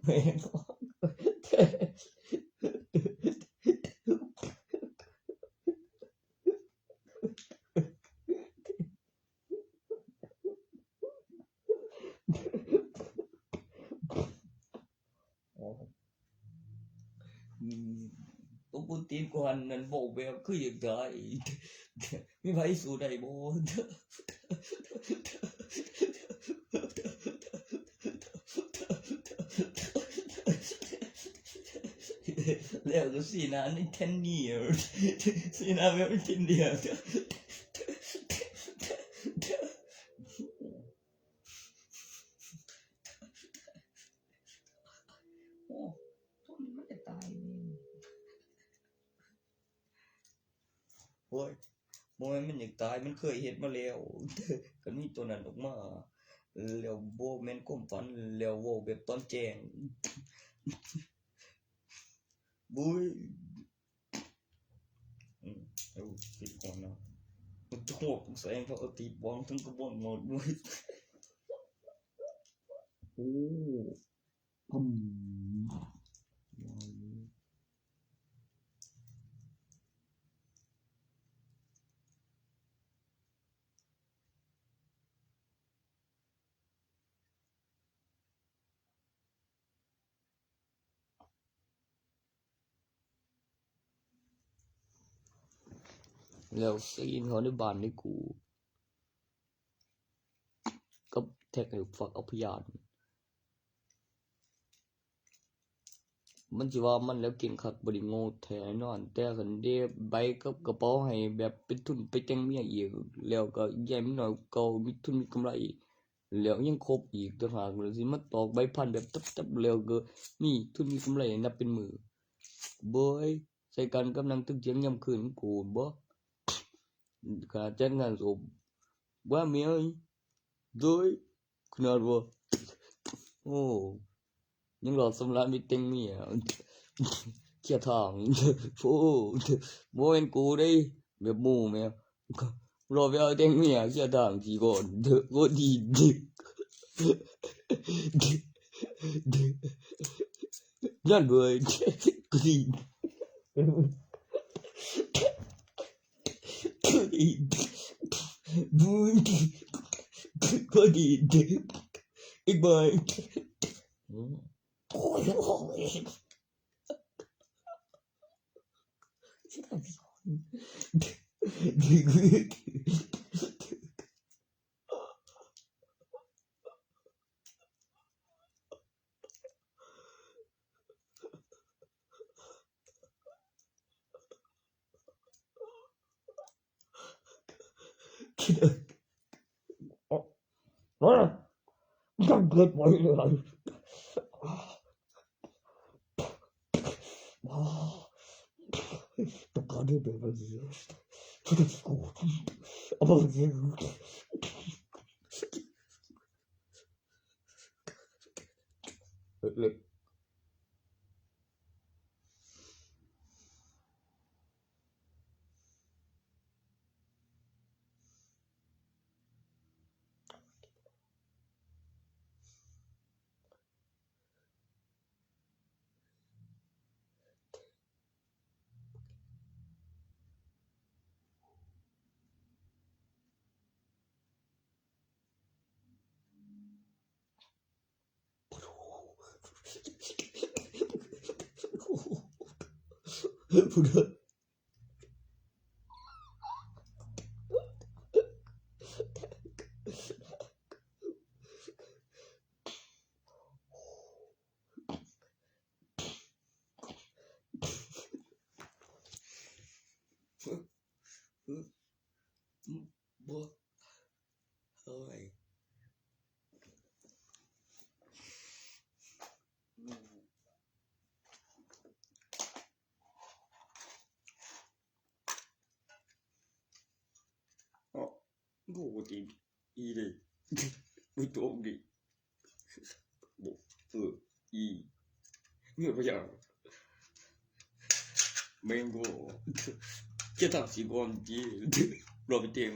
แม่นตัวปุนตีนกูหันนั่นบ่แบบคือจังไดมีไผสู้ได้บ่แล้วก็สินะใน10 years สินะแบบ10 years โอ้ตัวนี้มันจะตายโอ้ยบ่แม่นมันอยากตายมันเคยเฮ็ดมาแล้วก็มีตัวนั้นออกมาแล้วบ่แม่นความฝันแล้วเว้าแบบตอนแจ้งบุ้ยเอาติดก่อนนะมันจะหัวแสงเขาเอาติดบองทั้งกระบองหมดด้วยโอ้ แล้วซีนเขาในบ้านในกูกับแท็กให้ฝากเอาพยานมันสิว่ามันแล้วเก่งคักบ่ได้โง่แท้นอนแต่คันเดใบกับกระเป๋าให้แบบเป็นทุนไปแต่งเมียอีกแล้วก็แย่มีน้อยเก่ามีทุนมีกำไรแล้วยังครบอีกต่างหากแล้วสิมาตอกใบพันแบบตับๆแล้วก็มีทุนมีกำไรนับเป็นมือบ่ใส่กันกับนางตึกเถียงยามคืนกูบ่ขนาดจัดงานศพว่าเมียโดยขนาดว่าโอ้ยังรอสำราญมีแต่งเมียเคลียร์ทางโอ้บ่แม่นกูเด้แบบหมู่แม่รอไปเอาแต่งเมียเคลียร์ทางสิก่อนบ่ดีนั่นเว้ยกูดีบุญก็ดีอีกบ่อยโอ้ยโอ้ยต้องเกิดไว้เลยต้องการได้แบบนี้ทุกคนเอาไปเลยพูดบ่เฮ้ยกูติอีเลยไม่ตรงดิบ่อีเมื่อพยายแม่งก็จะทำสิก่อนจีรอไปเตียง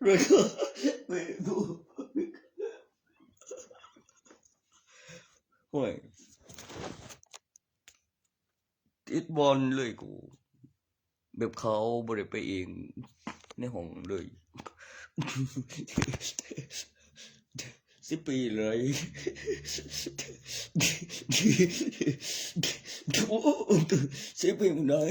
แล้วก็แม่งก็โอ้ยติดบอลเลยกูแบบเขาบ่ได้ไปเองในห้องเลย10 ปีเลยโอ้10 ปีมันได้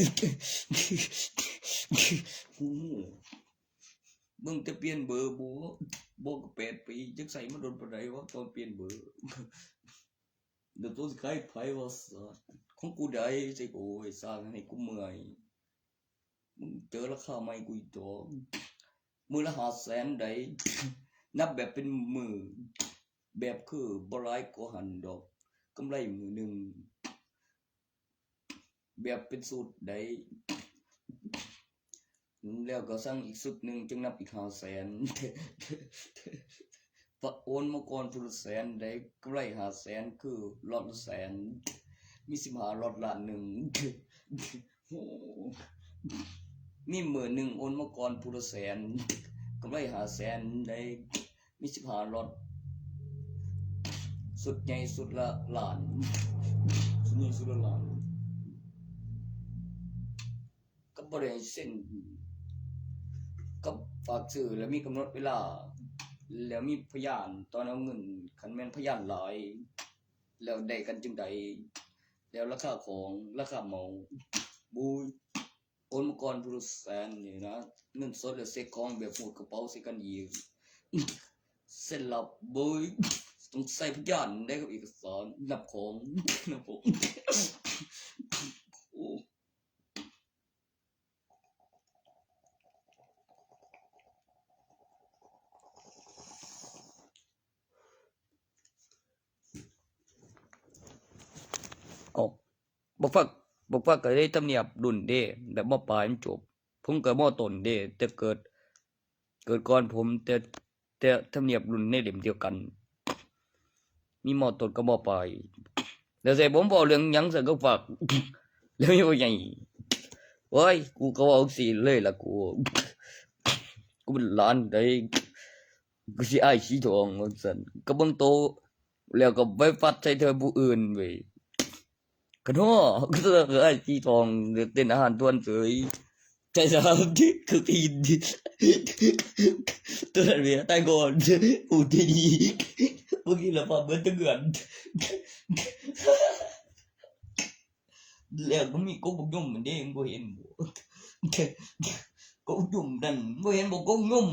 มึงจะเปลี่ยนเบอร์บ่ก็8 ปีจักใส่มาโดนปานใดวะตอนเปลี่ยนเบอร์เดี๋ยวตัวสิขายไผว่าของกูได้สิโอ้ยสร้างให้กูเมื่อยมึงเจอราคาใหม่กูอีกตัวมื้อละ500,000ได้นับแบบเป็นมือแบบคือบ่หลายกว่าหันดอกกำไรมื้อนึงแบบเป็นสูตรได้แล้วก็สั่งอีกสุดนึงจึงนับอีก500,000โอนมาก่อนพุละ100,000ได้กำไร500,000คือล็อตละ100,000มี15ล็อตล้านนึงโอ้มีมื้อนึงโอนมาก่อนพุละ100,000กำไร500,000ได้มี15ล็อตสุดใหญ่สุดละล้านสุดใหญ่สุดละล้านก็บ่ได้เซ็นกับฝากซื้อแล้วมีกำหนดเวลาแล้วมีพยานตอนเอาเงินคันแม่นพยานหลายแล้วได้กันจังได๋แล้วราคาของราคาเหมาบุย โอนมาก่อนพุทธแสนนี่นะเงินสดแล้วเซ็กของแบบหมดกระเป๋าใส่กันยีกเส้นลับเบยต้องใส่พยานได้กับเอกสารนับของนะผมโอ้เอาบอกว่าก็ได้ตำเนียบรุ่นเด้แต่มปลายมันจบผมเกิดมต้นเด้แต่เกิดก่อนผมแต่ตำเนียบรุ่นในเล่มเดียวกัน มีมต้นกับมปลายแล้วใส่ผมบอกเรื่องหยังซะก็ฝาก เรื่องยังไงโอ้ยกูก็เว่าสิเลยล่ะกูเป็นหลานได้กูสิอ้ายสีทองว่าซั่นก็เบิ่งโตแล้วก็ไปฟัดใส่เธอผู้อื่นเว้ยก็น้อก็อ้ายสีทองเต้นอาหารตวนเสยใจสามที่คือตีนตัวนั้นเว้ยตายก่อนอูทีดีเมื่อกี้ละพอเบิ่งตะเกือนแล้วก็มีกบกยุ่มมันเด้งบ่เห็นบ่กบยุ่มนั่นบ่เห็นบ่กบยุ่ม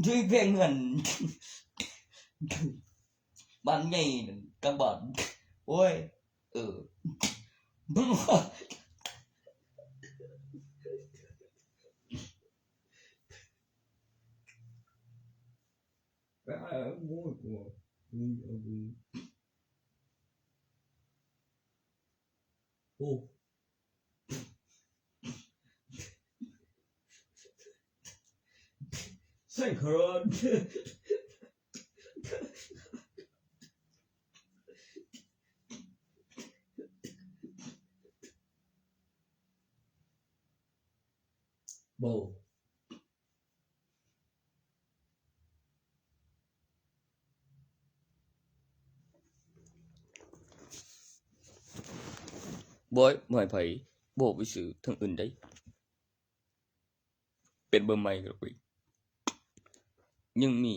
ช่วยแพงเงินบ้านใหญ่นั่นกลางบ้านโอ้ยเออมึงว่าโอ้ยกูโอ้ใส่ครอนโบบอยบ่ให้ไผบ่ไปซื้อทางอื่นได้เป็นเบอร์ใหม่ก็ไปยังมี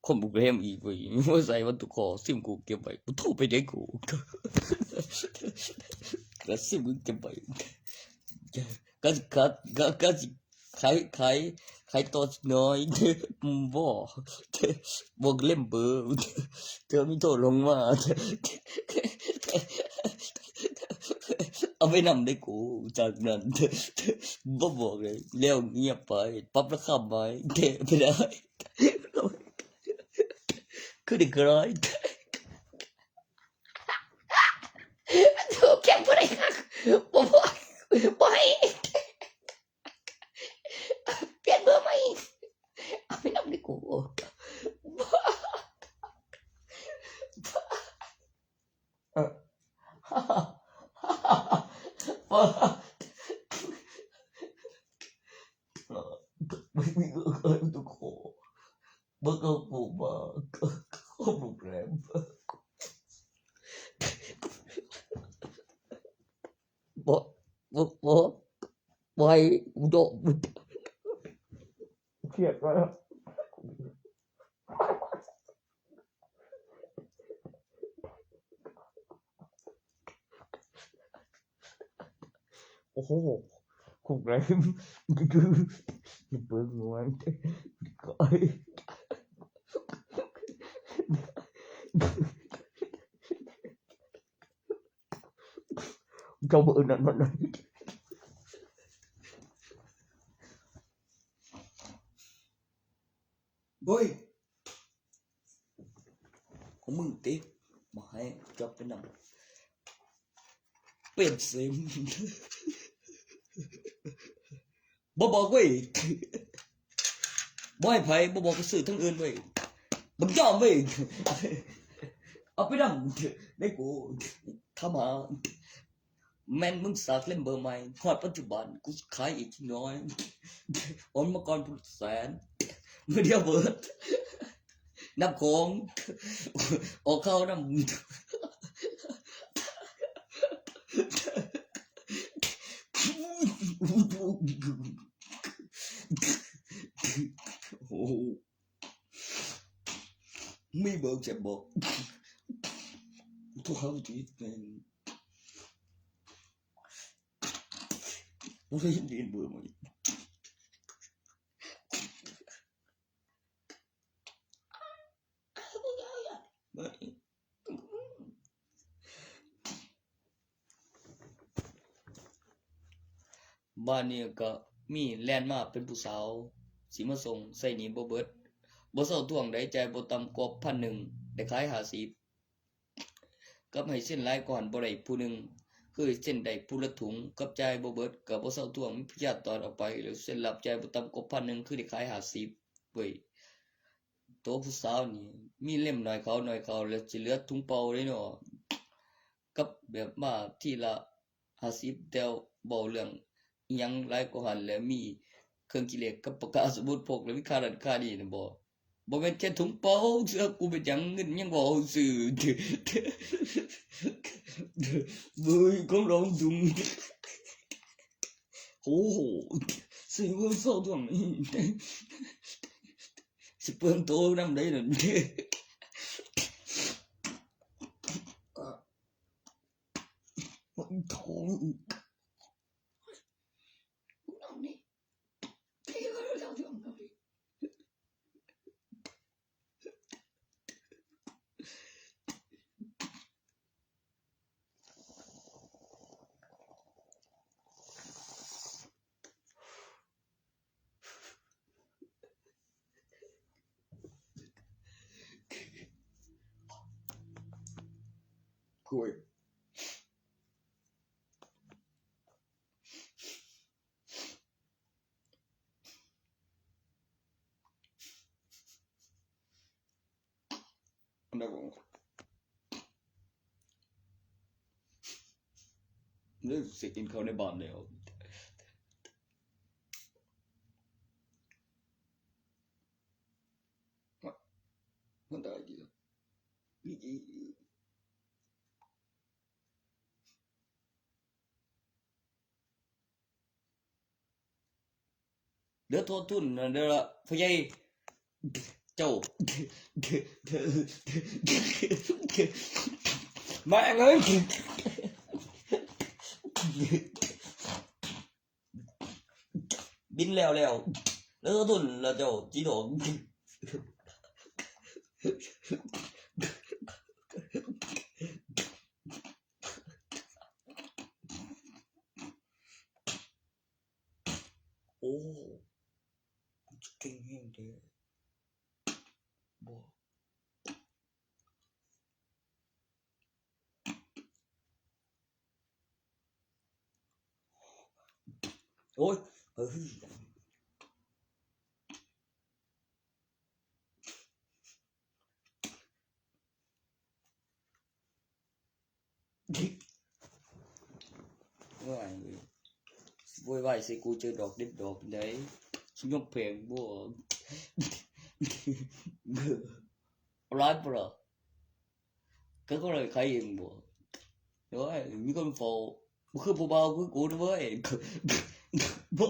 คนบุกเล่มอีกเว้ยว่าใส่วัตถุขอซิมกูเก็บไว้กูโทรไปได้กูก็ซิมกูเก็บไว้ก็สิขายตัวน้อยบอกเล่มเบอร์เธอมีโทรลงมาเอาไปนำได้กูจากนั้นบ่บอกเลยแล้วเงียบไปปรับราคาไปเทไปได้คือเด็กร้อยถูกแข่งบ่ได้คักบ่ให้เปลี่ยนเบอร์ใหม่เอาไปนำได้กูไม่มีเงินตุกโขเบอร์เกอร์ปูมาก็บุกแรมบ่บ่ให้โดนเครียดมากโอ้โหบุกแรมคือเปิดงวนก็เจ้าเบอร์นั้นมันเฮ้ยของมึงติมาให้จับไปนำเป็นซิมบ่บอกเว้ยบ่ให้ไผบ่บอกก็ซื้อทั้งอื่นเว้ยบักยอมเว้ยเอาไปนำได้กูทำหาแม่นมึงสากเล่นเบอร์ใหม่ฮอดปัจจุบันกูขายอีกน้อยโอนมาก่อนพุทธแสนมือเดียวเบิดนับของออกเข้านำโอ้ไม่เบิกจะบอกทุกครั้งที่เป็น บ่ได้เรียนเบอร์มาบ้านนี้ก็มีแล่นมาเป็นผู้สาวสิมาส่งใส่หนี้บ่เบิดบ่เซาทวงได้จ่ายบ่ต่ำกว่า 1,000 ได้ขาย50กับให้เส้นหลายก่อนบ่ได้ผู้หนึงคือเส้นได้ผู้ละถุงกับจ่ายบ่เบิดก็บ่เซาทวงมีพยาธิตอนออกไปแล้วเส้นรับจ่ายบ่ต่ำกว่า 1,000 คือได้ขาย50เว้ยโตผู้สาวนี่มีเล่มน้อยเขาแล้วสิเหลือถุงเปล่าเลยเนาะกับแบบมาทีละ50แต่เว้าเรื่องอิหยังหลายกว่าหันแล้วมีเครื่องคิดเลขกับปากกาสมุดพกแล้วมีค่านั้นค่านี้น่ะบ่แม่นแค่ถุงเปล่าเสื้อกูเป็นหยังเงินยังบ่เอาซื้อเว้ยของเราถุงโอ้โหซื้อบ่เซาทวงนี่สิเปลืองโตนำได้นั่นมันท้องเอานี่ที่ว่าเราทำเอาดิคุยอันนั้นบ่เลยสิกินข้าวในบ้านแล้วมันได้ดีเดี๋ยวโทษทุนเดี๋ยวละพ่อใหญ่เจ้ามาเอ้ยบินแล้วแล้วทุนแล้วเจ้าจีโถงโอ้เก่งแฮงเด้บ่โอ้ยว่าโวยวายใส่กูเจอดอกเด็ดดอกไหนสิยกเพลงบ่ร้ายบ่ก็เลยใครเองบ่โอ้ยมีคนเฝ้าบ่คือผู้บ่าวคือกูเว้ยบ่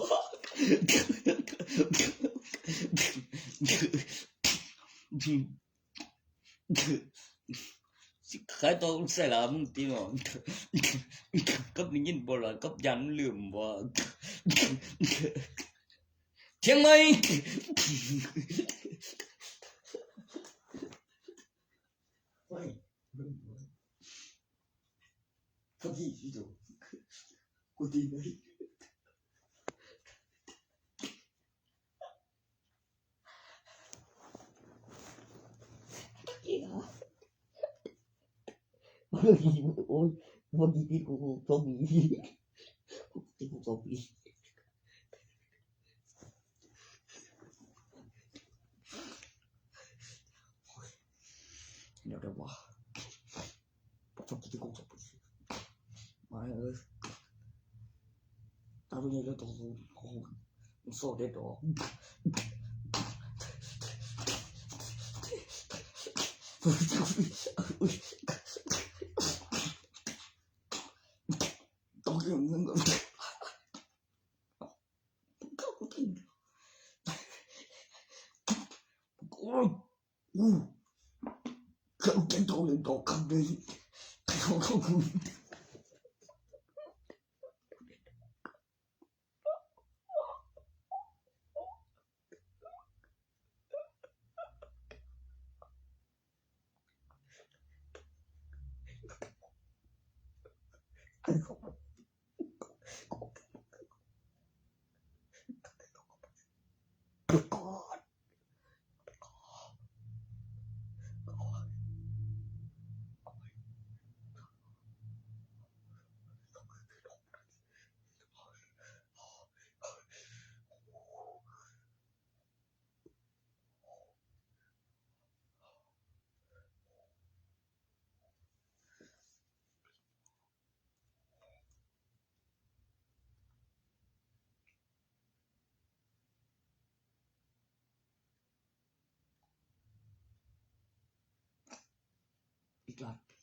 สิขายตองใส่ละมึงติเนาะกับได้ยินบ่ล่ะกับยันลืมบ่เที่ยงไหมเฮ้ยเขาที่อยู่กูดีไหมโอ้ยวันนี้กูต้องมีกูต้องมีเดี๋ยวว่าต้องกินกูต้องมาตาตัวนี้ก็ต้องโซ่เด็ดดอกต้องกินเงินก่อนเข้ากูกินเขากินตัวเลยดอกกันเลยเขา อีกหลายปี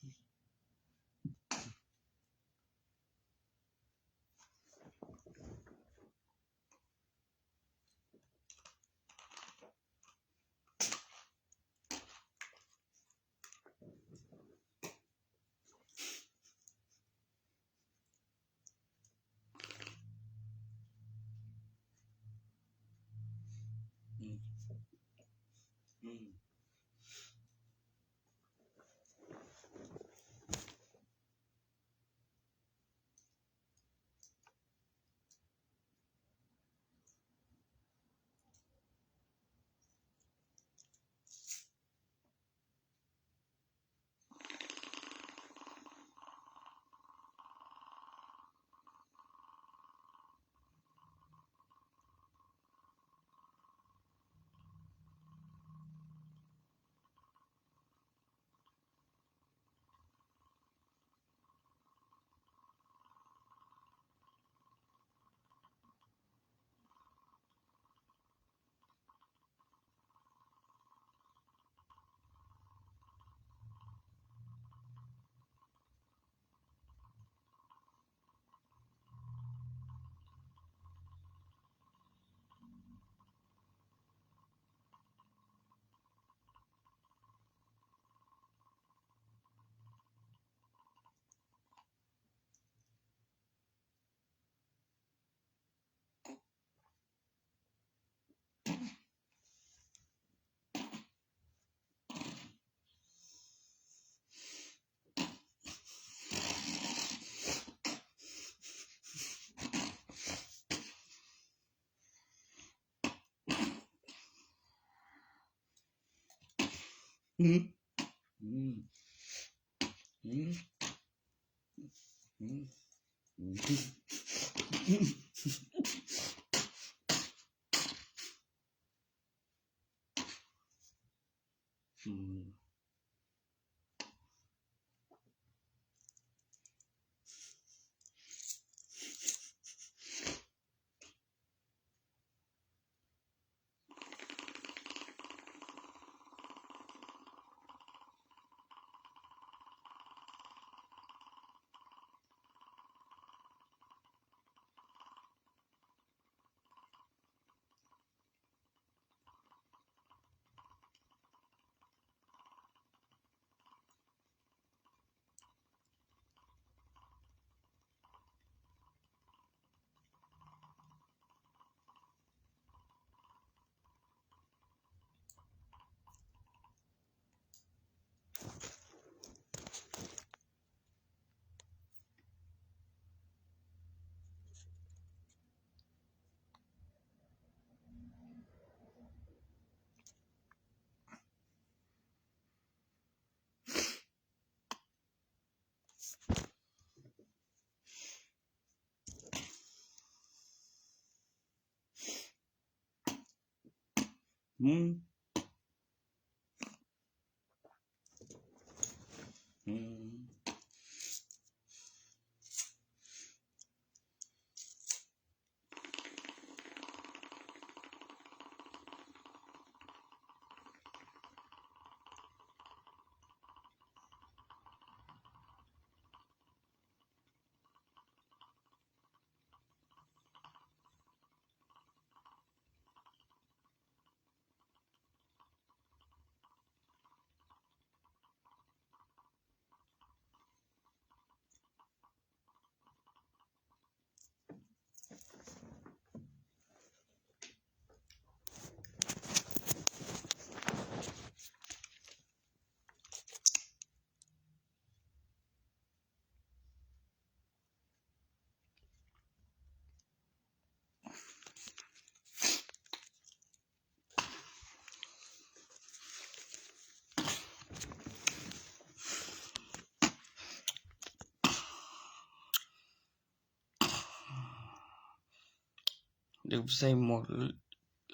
หรือใส่หมวก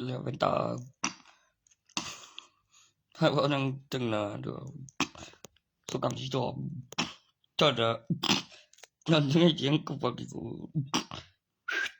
แล้วแว่นตาถ้าว่านั่งตึงหน้าด้วยสุกรรมที่ชอบจอดนั่นยังไงเจียงกูบอกกู